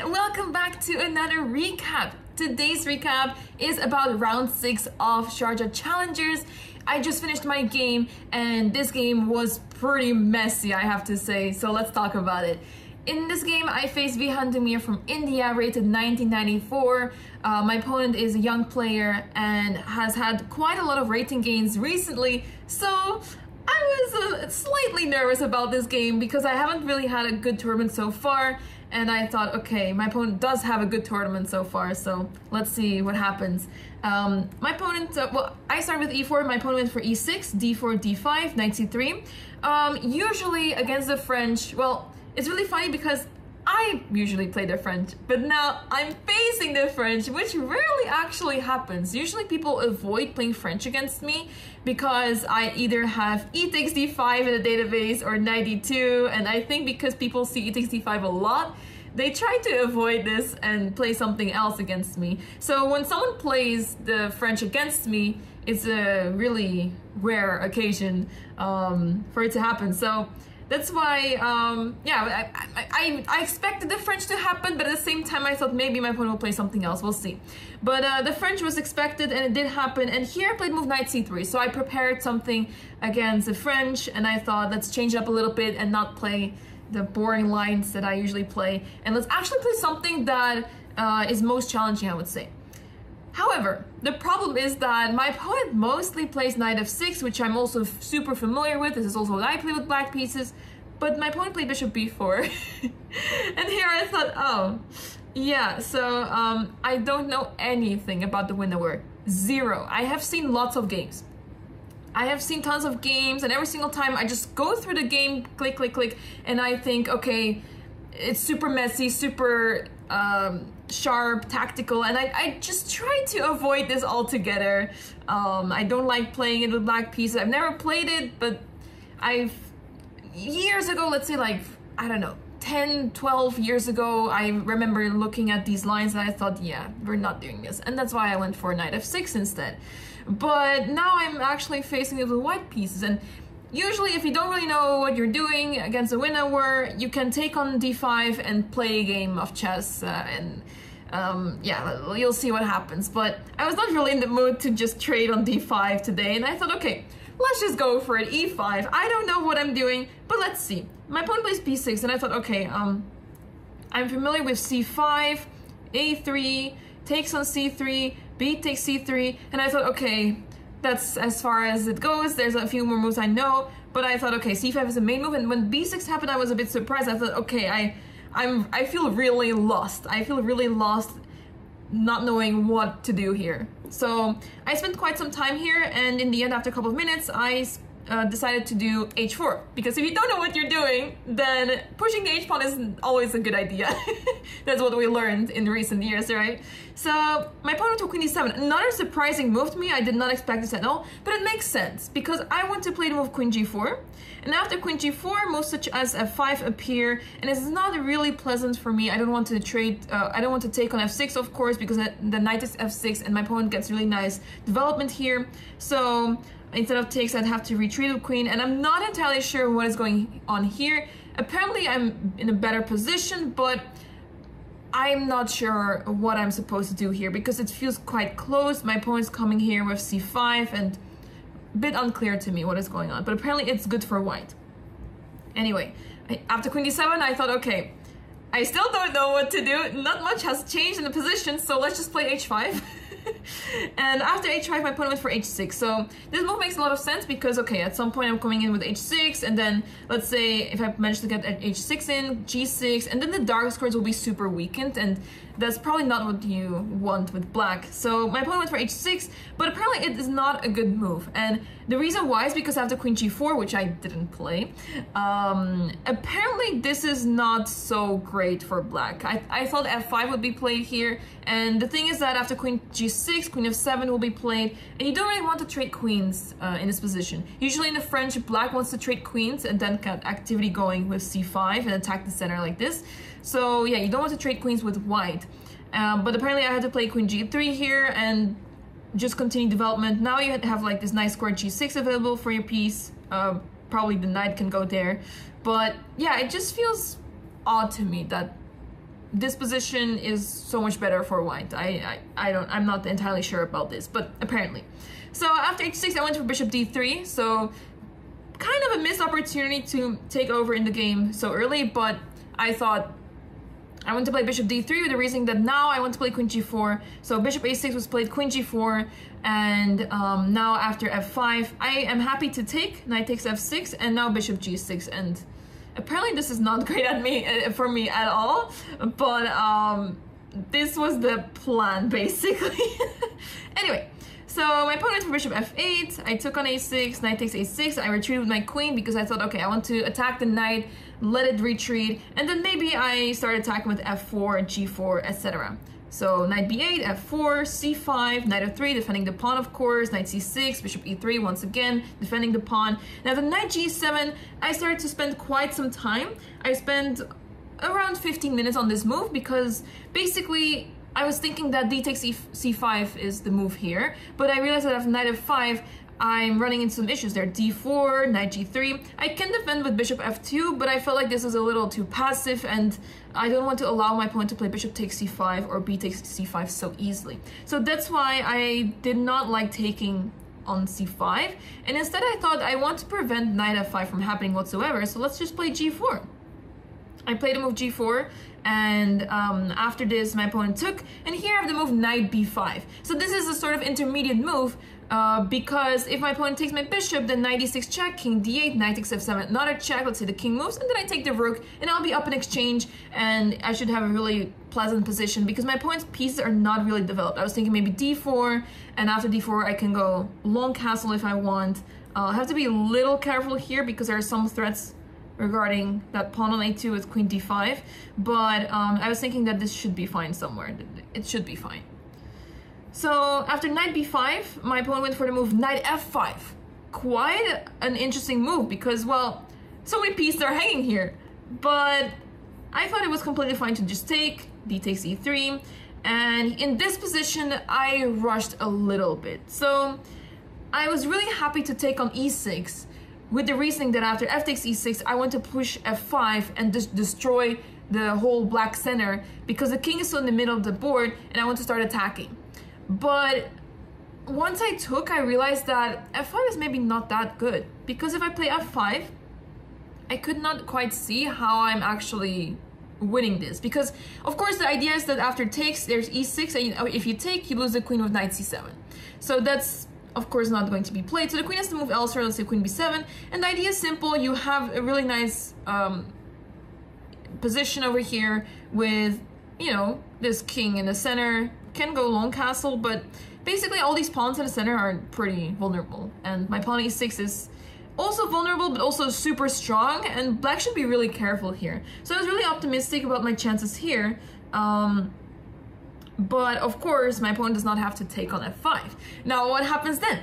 Welcome back to another recap. Today's recap is about round 6 of Sharjah Challengers. I just finished my game and this game was pretty messy, I have to say, so let's talk about it. In this game, I faced Vihaan Dumir from India, rated 1994. My opponent is a young player and has had quite a lot of rating gains recently, so I was slightly nervous about this game because I haven't really had a good tournament so far, and I thought, okay, my opponent does have a good tournament so far, so let's see what happens. My opponent, well, I started with e4, my opponent went for e6, d4, d5, knight c3. Usually against the French, well, it's really funny because I usually play the French, but now I'm facing the French, which rarely actually happens. Usually people avoid playing French against me because I either have e takes d5 in the database or knight d2, and I think because people see e takes d5 a lot, they try to avoid this and play something else against me. So when someone plays the French against me, it's a really rare occasion for it to happen. So that's why, yeah, I expected the French to happen, but at the same time I thought maybe my opponent will play something else, we'll see. But the French was expected and it did happen, and here I played move knight c3, so I prepared something against the French, and I thought let's change it up a little bit and not play the boring lines that I usually play, and let's actually play something that is most challenging, I would say. However, the problem is that my opponent mostly plays knight f6, which I'm also super familiar with. This is also what I play with black pieces, but my opponent played bishop b4. And here I thought, oh, yeah, so I don't know anything about the winner war. Zero. I have seen lots of games. I have seen tons of games, and every single time I just go through the game, click, click, click, and I think, okay, it's super messy, super sharp, tactical, and I just try to avoid this altogether. I don't like playing it with black pieces. I've never played it, but years ago, let's say like, I don't know, 10, 12 years ago, I remember looking at these lines and I thought, yeah, we're not doing this. And that's why I went for knight f6 instead. But now I'm actually facing it with white pieces, and usually if you don't really know what you're doing against a winner war, you can take on d5 and play a game of chess, and yeah, you'll see what happens. But I was not really in the mood to just trade on d5 today, and I thought, okay, let's just go for it, e5. I don't know what I'm doing, but let's see. My opponent plays b6, and I thought, okay, I'm familiar with c5, a3, takes on c3, b takes c3, and I thought, okay, that's as far as it goes. There's a few more moves I know, but I thought, okay, c5 is the main move, and when b6 happened, I was a bit surprised. I thought, okay, I feel really lost. I feel really lost not knowing what to do here. So I spent quite some time here, and in the end, after a couple of minutes, I decided to do h4, because if you don't know what you're doing, then pushing the h-pawn isn't always a good idea. That's what we learned in recent years, right? So my opponent took queen d7, another surprising move to me. I did not expect this at all, but it makes sense because I want to play the move queen g4, and after queen g4, moves such as f5 appear, and it's not really pleasant for me. I don't want to trade, I don't want to take on f6, of course, because the knight is f6 and my opponent gets really nice development here. So instead of takes, I'd have to retreat with queen, and I'm not entirely sure what is going on here. Apparently I'm in a better position, but I'm not sure what I'm supposed to do here because it feels quite close. My opponent's coming here with c5, and a bit unclear to me what is going on, but apparently it's good for white. Anyway, after queen d7, I thought, okay, I still don't know what to do. Not much has changed in the position, so let's just play h5. And after h5, my opponent went for h6. So this move makes a lot of sense because, okay, at some point I'm coming in with h6, and then let's say if I manage to get h6 in, g6, and then the dark squares will be super weakened, and that's probably not what you want with black. So my opponent went for h6, but apparently it is not a good move. And the reason why is because after queen g4, which I didn't play, apparently this is not so great for black. I thought f5 would be played here, and the thing is that after queen g6, queen f7 will be played, and you don't really want to trade queens in this position. Usually in the French, black wants to trade queens and then get activity going with c5 and attack the center like this. So yeah, you don't want to trade queens with white. But apparently I had to play queen g3 here and just continue development. Now you have like this nice square g6 available for your piece. Probably the knight can go there. But yeah, it just feels odd to me that this position is so much better for white. I'm not entirely sure about this, but apparently. So after h6, I went for bishop d3. So kind of a missed opportunity to take over in the game so early, but I thought I want to play bishop d3 with the reason that now I want to play queen g4. So bishop a6 was played, queen g4, and now after f5, I am happy to take, knight takes f6, and now bishop g6. And apparently this is not great for me at all, but this was the plan basically. Anyway, so my opponent went for bishop f8, I took on a6, knight takes a6, I retreated with my queen because I thought, okay, I want to attack the knight, let it retreat, and then maybe I start attacking with f4, g4, etc. So knight b8, f4, c5, knight f3, defending the pawn of course, knight c6, bishop e3, once again, defending the pawn. Now the knight g7, I started to spend quite some time. I spent around 15 minutes on this move because basically I was thinking that d takes c5 is the move here, but I realized that after knight f5, I'm running into some issues there. d4, knight g3. I can defend with bishop f2, but I felt like this is a little too passive and I don't want to allow my opponent to play bishop takes c5 or b takes c5 so easily. So that's why I did not like taking on c5, and instead I thought I want to prevent knight f5 from happening whatsoever, so let's just play g4. I played a move g4, and after this my opponent took, and here I have the move knight b5. So this is a sort of intermediate move because if my opponent takes my bishop, then knight d6 check, king d8, knight takes f7, another check, let's say the king moves, and then I take the rook, and I'll be up in exchange, and I should have a really pleasant position because my opponent's pieces are not really developed. I was thinking maybe d4, and after d4 I can go long castle if I want. I have to be a little careful here because there are some threats regarding that pawn on a2 with queen d5, but I was thinking that this should be fine somewhere. It should be fine. So after knight b5, my opponent went for the move knight f5. Quite an interesting move because, well, so many pieces are hanging here, but I thought it was completely fine to just take, d takes e3, and in this position I rushed a little bit. So I was really happy to take on e6, with the reasoning that after f takes e6, I want to push f5 and just destroy the whole black center because the king is still in the middle of the board and I want to start attacking. But once I took, I realized that f5 is maybe not that good because if I play f5, I could not quite see how I'm actually winning this because, of course, the idea is that after takes, there's e6, and if you take, you lose the queen with knight c7. So that's of course not going to be played, so the queen has to move elsewhere, let's say queen b7, and the idea is simple. You have a really nice position over here with, you know, this king in the center, can go long castle, but basically all these pawns in the center are pretty vulnerable, and my pawn e6 is also vulnerable but also super strong, and black should be really careful here. So I was really optimistic about my chances here. But of course, my opponent does not have to take on f5. Now, what happens then?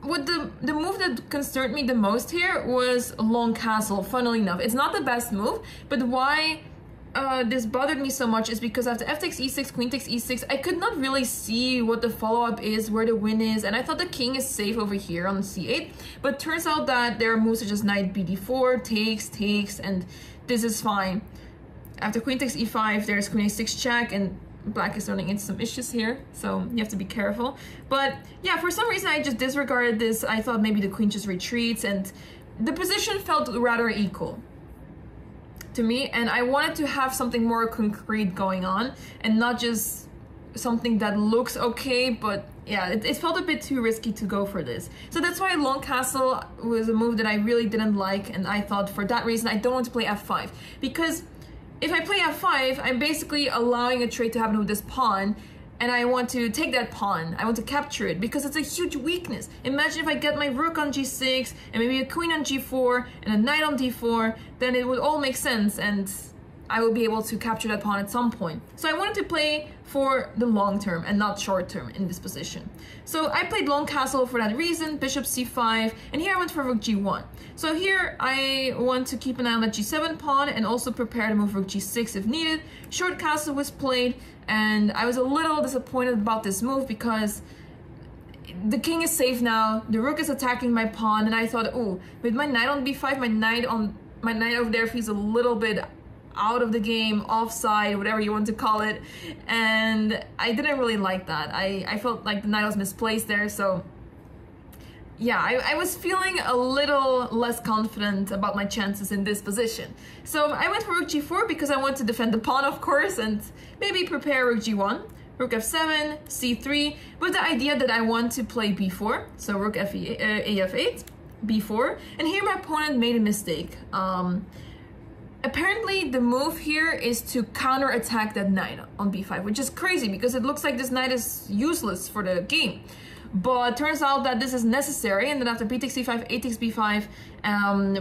What the move that concerned me the most here was long castle, funnily enough. It's not the best move, but why this bothered me so much is because after f takes e6, queen takes e6, I could not really see what the follow-up is, where the win is, and I thought the king is safe over here on c8, but turns out that there are moves such as knight bd4, takes, and this is fine. After queen takes e5, there's queen a6 check, and black is running into some issues here, so you have to be careful. But yeah, for some reason I just disregarded this. I thought maybe the queen just retreats, and the position felt rather equal to me, and I wanted to have something more concrete going on and not just something that looks okay, but yeah, it felt a bit too risky to go for this. So that's why long castle was a move that I really didn't like, and I thought for that reason I don't want to play f5, because if I play f5, I'm basically allowing a trade to happen with this pawn, and I want to take that pawn. I want to capture it because it's a huge weakness. Imagine if I get my rook on g6 and maybe a queen on g4 and a knight on d4, then it would all make sense and I will be able to capture that pawn at some point. So I wanted to play for the long term and not short term in this position. So I played long castle for that reason, bishop c5, and here I went for rook g1. So here I want to keep an eye on that g7 pawn and also prepare to move rook g6 if needed. Short castle was played, and I was a little disappointed about this move because the king is safe now, the rook is attacking my pawn, and I thought, oh, with my knight on b5, my knight over there feels a little bit out of the game, offside, whatever you want to call it. And I didn't really like that. I felt like the knight was misplaced there, so yeah, I was feeling a little less confident about my chances in this position. So I went for rook g4 because I want to defend the pawn, of course, and maybe prepare rook g1, rook f7, c3, with the idea that I want to play b4. So rook af8, b4, and here my opponent made a mistake. Apparently the move here is to counter-attack that knight on b5, which is crazy because it looks like this knight is useless for the game. But turns out that this is necessary, and then after b takes c5, a takes b5,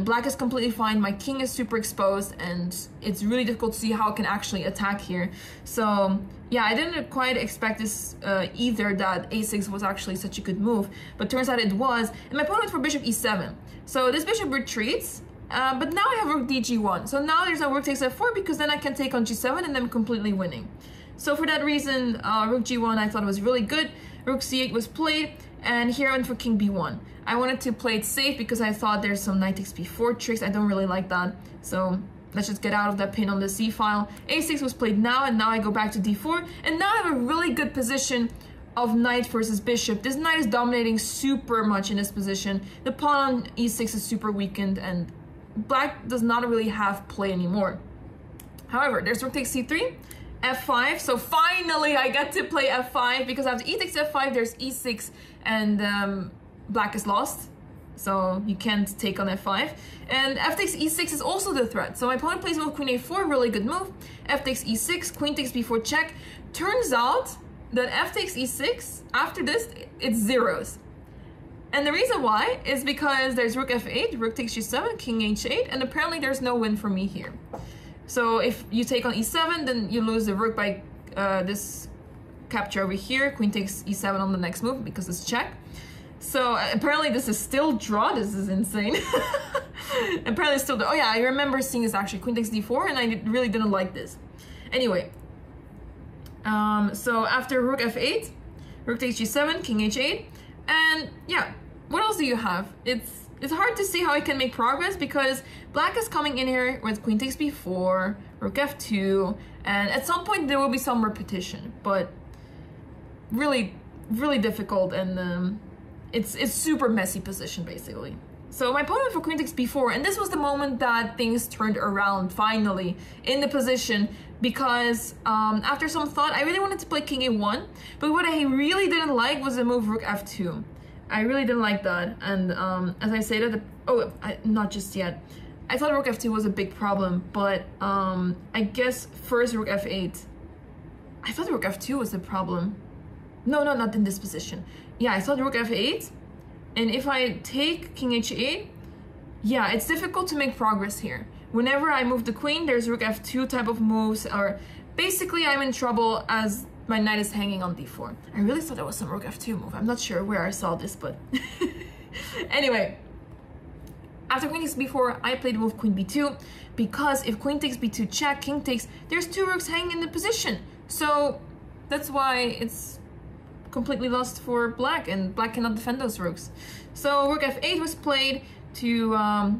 black is completely fine, my king is super exposed, and it's really difficult to see how it can actually attack here. So yeah, I didn't quite expect this either, that a6 was actually such a good move, but turns out it was, and my opponent went for bishop e7. So this bishop retreats, but now I have rook dg1. So now there's no rook takes f4 because then I can take on g7 and I'm completely winning. So for that reason, rook g1 I thought was really good. Rook c8 was played, and here I went for king b1. I wanted to play it safe because I thought there's some knight takes b4 tricks. I don't really like that. So let's just get out of that pin on the c file. a6 was played now, and now I go back to d4. And now I have a really good position of knight versus bishop. This knight is dominating super much in this position. The pawn on e6 is super weakened, and black does not really have play anymore. However, there's rook takes c3, f5, so finally I get to play f5 because after e takes f5 there's e6 and black is lost, so you can't take on f5, and f takes e6 is also the threat. So my opponent plays move queen a4, really good move, f takes e6, queen takes b4 check. Turns out that f takes e6, after this it's zeros, and the reason why is because there's rook f8, rook takes g7, king h8, and apparently there's no win for me here. So if you take on e7, then you lose the rook by this capture over here. Queen takes e7 on the next move because it's check. So apparently this is still draw. This is insane. Apparently it's still draw. Oh yeah, I remember seeing this actually. Queen takes d4, and I really didn't like this. Anyway, so after rook f8, rook takes g7, king h8, and yeah, what else do you have? It's hard to see how I can make progress because black is coming in here with queen takes b4, rook f2, and at some point there will be some repetition, but really, really difficult, and it's super messy position basically. So my opponent went for queen takes b4, and this was the moment that things turned around finally in the position because after some thought, I really wanted to play king a1, but what I really didn't like was the move rook f2. I really didn't like that, and as I said, not just yet. I thought rook f2 was a big problem, but I guess first rook f8. I thought rook f2 was the problem. No, not in this position. Yeah, I thought rook f8, and if I take king h8, yeah, it's difficult to make progress here. Whenever I move the queen, there's rook f2 type of moves, or basically I'm in trouble as my knight is hanging on d4. I really thought that was some rook f2 move. I'm not sure where I saw this, but anyway. After queen takes b4, I played move queen b2 because if queen takes b2 check, king takes, there's two rooks hanging in the position. So that's why it's completely lost for black, and black cannot defend those rooks. So rook f8 was played to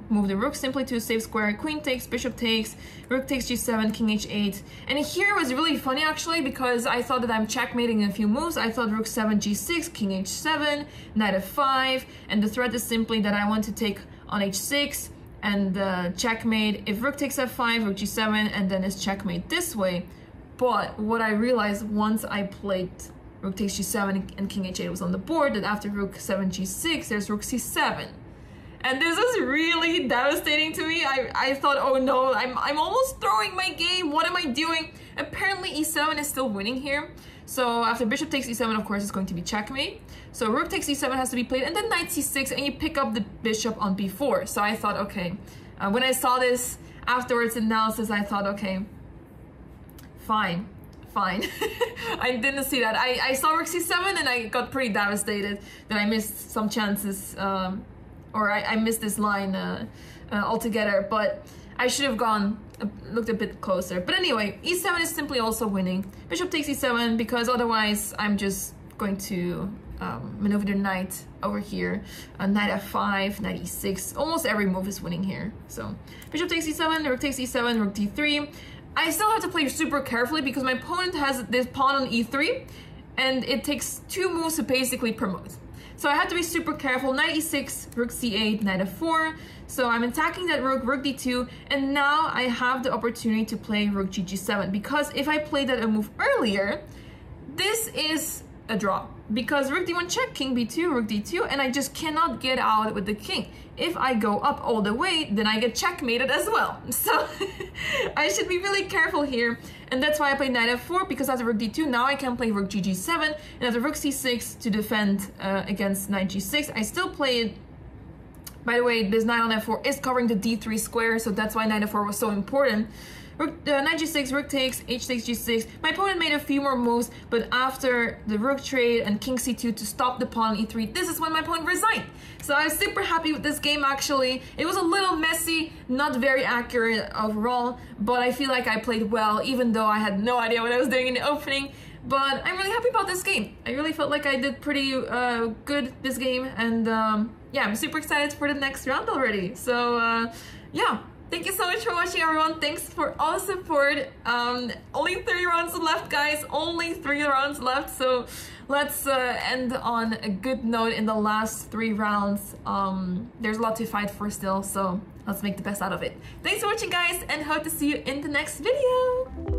move the rook simply to a safe square. Queen takes, bishop takes, rook takes g7, king h8. And here was really funny actually because I thought that I'm checkmating in a few moves. I thought rook 7 g6, king h7, knight f5, and the threat is simply that I want to take on h6 and checkmate. If rook takes f5, rook g7, and then it's checkmate this way. But what I realized once I played rook takes g7 and king h8 was on the board, that after rook 7 g6, there's rook c7. And this is really devastating to me. I thought, oh no, I'm almost throwing my game. What am I doing? Apparently e7 is still winning here. So after bishop takes e7, of course, it's going to be checkmate. So rook takes e7 has to be played, and then knight c6, and you pick up the bishop on b4. So I thought, okay, when I saw this afterwards analysis, I thought, okay, fine. I didn't see that. I saw rook c7, and I got pretty devastated that I missed some chances, or I missed this line altogether, but I should have looked a bit closer. But anyway, e7 is simply also winning. Bishop takes e7 because otherwise I'm just going to maneuver the knight over here. Knight f5, knight e6. Almost every move is winning here. So bishop takes e7, rook takes e7, rook d3. I still have to play super carefully because my opponent has this pawn on e3, and it takes 2 moves to basically promote. So I have to be super careful. Knight e6, rook c8, knight f4. So I'm attacking that rook, rook d2, and now I have the opportunity to play rook gg7, because if I played that a move earlier, this is a draw. Because rook d1 check, king b2, rook d2, and I just cannot get out with the king. If I go up all the way, then I get checkmated as well. So I should be really careful here. And that's why I play knight f4, because after rook d2, now I can play rook gg7, and after rook c6 to defend against knight g6. I still play it. By the way, this knight on f4 is covering the d3 square, so that's why knight f4 was so important. Knight g6, rook takes, h takes g6. My opponent made a few more moves, but after the rook trade and king c2 to stop the pawn on e3, this is when my opponent resigned. So I was super happy with this game, actually. It was a little messy, not very accurate overall, but I feel like I played well, even though I had no idea what I was doing in the opening. But I'm really happy about this game. I really felt like I did pretty good this game, and yeah, I'm super excited for the next round already. So yeah. Thank you so much for watching, everyone. Thanks for all the support. Only 3 rounds left, guys. Only 3 rounds left. So let's end on a good note in the last 3 rounds. There's a lot to fight for still, so let's make the best out of it. Thanks for watching, guys, and hope to see you in the next video.